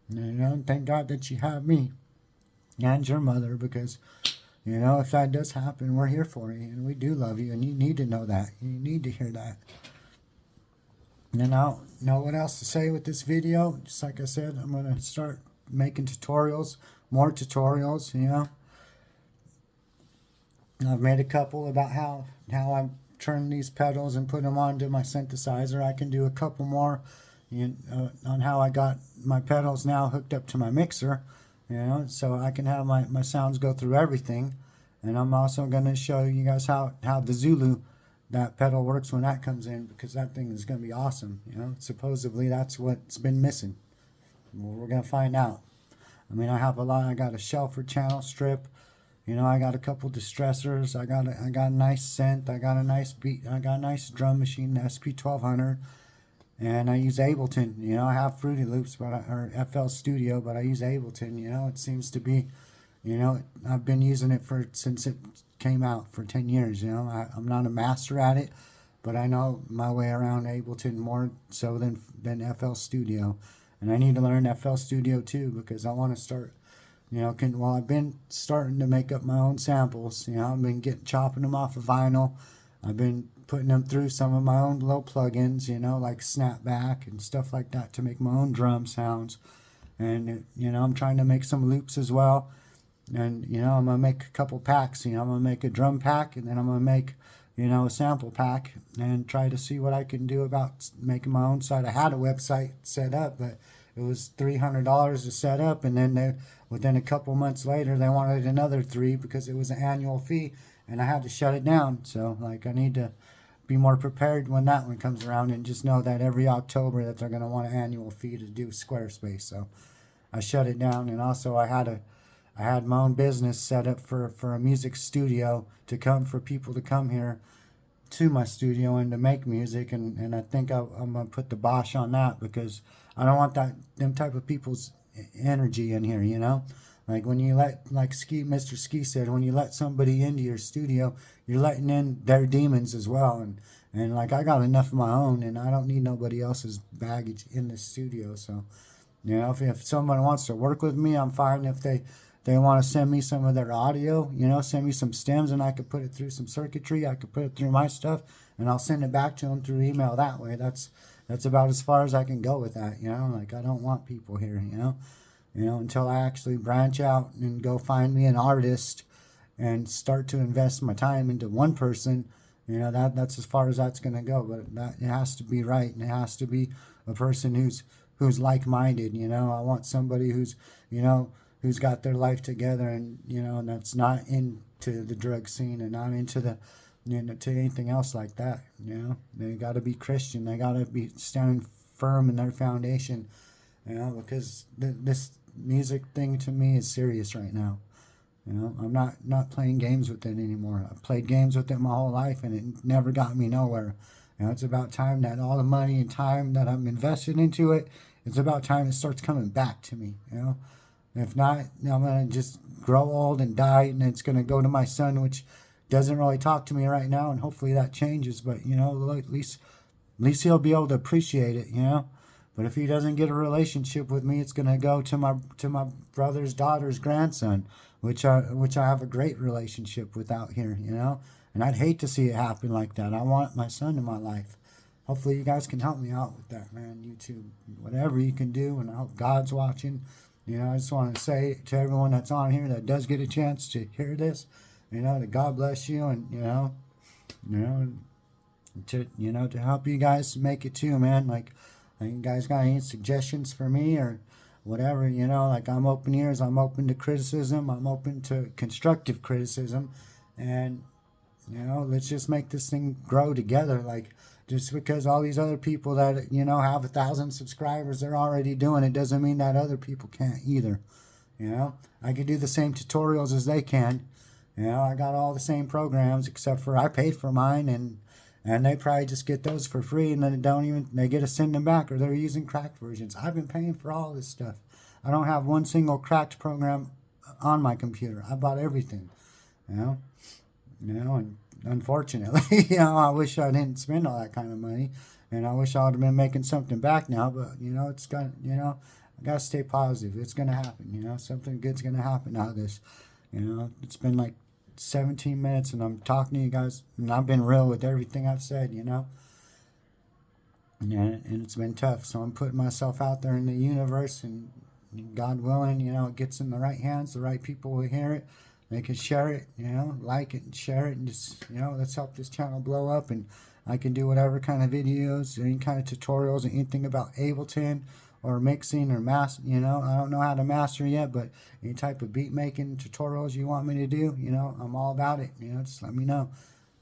Thank God that you have me and your mother, because if that does happen, we're here for you, and we do love you, and you need to know that. You need to hear that. And I don't know what else to say with this video. Just like I said, I'm gonna start making tutorials, more tutorials. I've made a couple about how I turn these pedals and put them onto my synthesizer. I can do a couple more on how I got my pedals now hooked up to my mixer, so I can have my sounds go through everything. And I'm also going to show you guys how the Zulu, that pedal, works when that comes in, because that thing is going to be awesome. Supposedly that's what's been missing. Well, we're going to find out. I mean, I have a lot. I got a shelfer channel strip. I got a couple distressors. I got a nice synth. I got a nice beat. I got a nice drum machine, the SP1200, and I use Ableton. I have Fruity Loops, or FL Studio, but I use Ableton. It seems to be, I've been using it since it came out for 10 years. I'm not a master at it, but I know my way around Ableton more so than FL Studio, and I need to learn FL Studio too, because I want to start. I've been starting to make up my own samples. I've been chopping them off of vinyl. I've been putting them through some of my own little plugins, like Snapback and stuff like that, to make my own drum sounds. And, I'm trying to make some loops as well. And, I'm going to make a couple packs. I'm going to make a drum pack, and then I'm going to make, a sample pack, and try to see what I can do about making my own site. I had a website set up, but it was $300 to set up, and then within a couple months later, they wanted another $3 because it was an annual fee, and I had to shut it down. So, I need to be more prepared when that one comes around, and just know that every October that they're going to want an annual fee to do Squarespace. So I shut it down, and also I had my own business set up for a music studio for people to come here to my studio and to make music, and I think I'm gonna put the Bosch on that, because I don't want them type of people's energy in here. Like when you Mr. Ski said, when you let somebody into your studio, you're letting in their demons as well, and like I got enough of my own, and I don't need nobody else's baggage in the studio. So if someone wants to work with me, I'm fine. If they want to send me some of their audio, send me some stems, and I could put it through some circuitry. I could put it through my stuff, and I'll send it back to them through email that way. That's about as far as I can go with that. Like I don't want people here, until I actually branch out and go find me an artist and start to invest my time into one person. That's as far as that's going to go. But it has to be right, and it has to be a person who's like-minded. I want somebody who's got their life together, and and that's not into the drug scene, and not into to anything else like that. They got to be Christian. They got to be standing firm in their foundation. Because this music thing to me is serious right now. I'm not playing games with it anymore. I've played games with it my whole life, and it never got me nowhere. It's about time that all the money and time that I'm invested into it, it's about time it starts coming back to me. If not, I'm going to just grow old and die, and it's going to go to my son, which doesn't really talk to me right now, and hopefully that changes. But, at least he'll be able to appreciate it, But if he doesn't get a relationship with me, it's going to go to my brother's daughter's grandson, which I have a great relationship with out here, And I'd hate to see it happen like that. I want my son in my life. Hopefully you guys can help me out with that, man. YouTube, whatever you can do, and I hope God's watching. I just want to say to everyone that's on here that does get a chance to hear this, that God bless you, and to help you guys make it too, man. Like you guys got any suggestions for me or whatever, like I'm open ears. I'm open to criticism. I'm open to constructive criticism, and let's just make this thing grow together. Like, just because all these other people that have 1,000 subscribers, they're already doing it, doesn't mean that other people can't either. I could do the same tutorials as they can. I got all the same programs, except for I paid for mine, and they probably just get those for free, and then they get to send them back, or they're using cracked versions. I've been paying for all this stuff. I don't have one single cracked program on my computer. I bought everything. And unfortunately, I wish I didn't spend all that kind of money, and I wish I would have been making something back now. But it's got I gotta stay positive. It's gonna happen, you know. Something good's gonna happen out of this. You know, it's been like 17 minutes and I'm talking to you guys and I've been real with everything I've said, you know. And it's been tough. So I'm putting myself out there in the universe, and God willing, you know, it gets in the right hands, the right people will hear it. They can share it, you know, like it and share it, and just, you know, let's help this channel blow up. And I can do whatever kind of videos, any kind of tutorials, or anything about Ableton or mixing or you know, I don't know how to master yet, but any type of beat making tutorials you want me to do, you know, I'm all about it. You know, just let me know.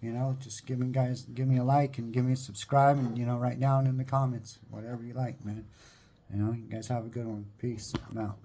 You know, just give me a like and give me a subscribe, and, you know, write down in the comments whatever you like, man. You know, you guys have a good one. Peace. I'm out.